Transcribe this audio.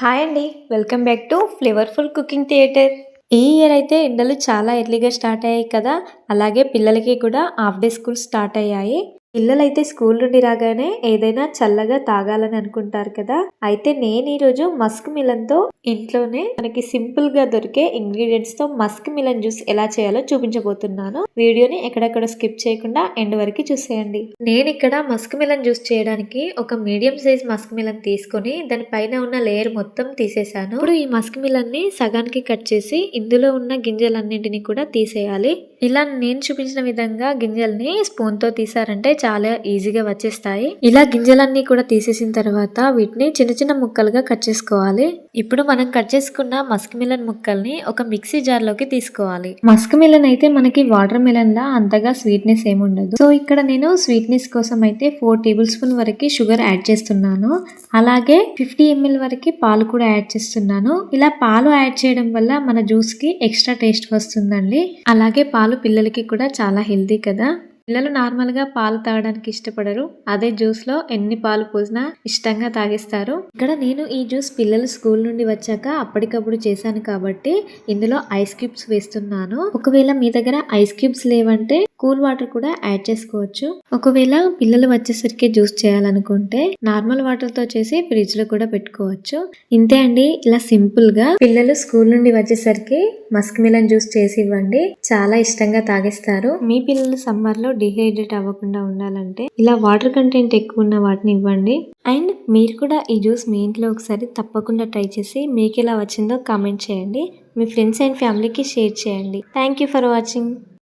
Hi అండి. Welcome back to flavourful cooking theatre. ఈ year అయితే ఎండలు చాలా ఎర్లీగా స్టార్ట్ అయ్యాయి కదా! అలాగే పిల్లలకి కూడా హాఫ్ డే స్కూల్స్ స్టార్ట్ అయ్యాయి. పిల్లలైతే స్కూల్ నుండి రాగానే ఏదైనా చల్లగా తాగాలని అనుకుంటారు కదా! అయితే నేను ఈరోజు మస్క్ మిలన్‌తో ఇంట్లోనే మనకి సింపుల్‌గా దొరికే ఇంగ్రీడియెంట్స్‌తో మస్క్ మిలన్ జ్యూస్ ఎలా చేయాలో చూపించబోతున్నాను. వీడియోని ఎక్కడెక్కడ స్కిప్ చేయకుండా ఎండ్ వరకు చూసేయండి. నేను ఇక్కడ మస్క్ మిలన్ జ్యూస్ చేయడానికి ఒక మీడియం సైజ్ మస్క్ మిలన్ తీసుకొని దాని పైన ఉన్న లేయర్ మొత్తం తీసేసాను. ఇప్పుడు ఈ మస్క్ మిలన్ ని సగానికి కట్ చేసి ఇందులో ఉన్న గింజలన్నింటినీ కూడా తీసేయాలి. ఇలా నేను చూపించిన విధంగా గింజల్ని స్పూన్ తో తీసారంటే చాలా ఈజీగా వచ్చేస్తాయి. ఇలా గింజలన్నీ కూడా తీసేసిన తర్వాత వీటిని చిన్న చిన్న ముక్కలుగా కట్ చేసుకోవాలి. ఇప్పుడు మనం కట్ చేసుకున్న మస్క్ మిలన్ ముక్కల్ని ఒక మిక్సీ జార్ లోకి తీసుకోవాలి. మస్క్ మిలన్ అయితే మనకి వాటర్ మిలన్ లా అంతగా స్వీట్నెస్ ఏమి ఉండదు. సో ఇక్కడ నేను స్వీట్నెస్ కోసం అయితే 4 టేబుల్ స్పూన్ వరకు షుగర్ యాడ్ చేస్తున్నాను. అలాగే 50 ml వరకు పాలు కూడా యాడ్ చేస్తున్నాను. ఇలా పాలు యాడ్ చేయడం వల్ల మన జ్యూస్ కి ఎక్స్ట్రా టేస్ట్ వస్తుందండి. అలాగే పాలు పిల్లలకి కూడా చాలా హెల్తీ కదా. పిల్లలు నార్మల్ గా పాలు తాగడానికి ఇష్టపడరు. అదే జ్యూస్ లో ఎన్ని పాలు పోసినా ఇష్టంగా తాగేస్తారు. ఇక్కడ నేను ఈ జ్యూస్ పిల్లలు స్కూల్ నుండి వచ్చాక అప్పటికప్పుడు చేశాను కాబట్టి ఇందులో ఐస్ క్యూబ్స్ వేస్తున్నాను. ఒకవేళ మీ దగ్గర ఐస్ క్యూబ్స్ లేవంటే కూల్ వాటర్ కూడా యాడ్ చేసుకోవచ్చు. ఒకవేళ పిల్లలు వచ్చేసరికి జ్యూస్ చేయాలనుకుంటే నార్మల్ వాటర్ తో చేసి ఫ్రిడ్జ్ లో కూడా పెట్టుకోవచ్చు. ఇంతే అండి. ఇలా సింపుల్ గా పిల్లలు స్కూల్ నుండి వచ్చేసరికి మస్క్ మిలన్ జ్యూస్ చేసి ఇవ్వండి. చాలా ఇష్టంగా తాగేస్తారు. మీ పిల్లలు సమ్మర్ లో డిహైడ్రేట్ అవ్వకుండా ఉండాలంటే ఇలా వాటర్ కంటెంట్ ఎక్కువ ఉన్న వాటిని ఇవ్వండి. అండ్ మీరు కూడా ఈ జ్యూస్ మీ ఇంట్లో ఒకసారి తప్పకుండా ట్రై చేసి మీకు ఎలా వచ్చిందో కామెంట్ చేయండి. మీ ఫ్రెండ్స్ అండ్ ఫ్యామిలీకి షేర్ చేయండి. Thank you for watching.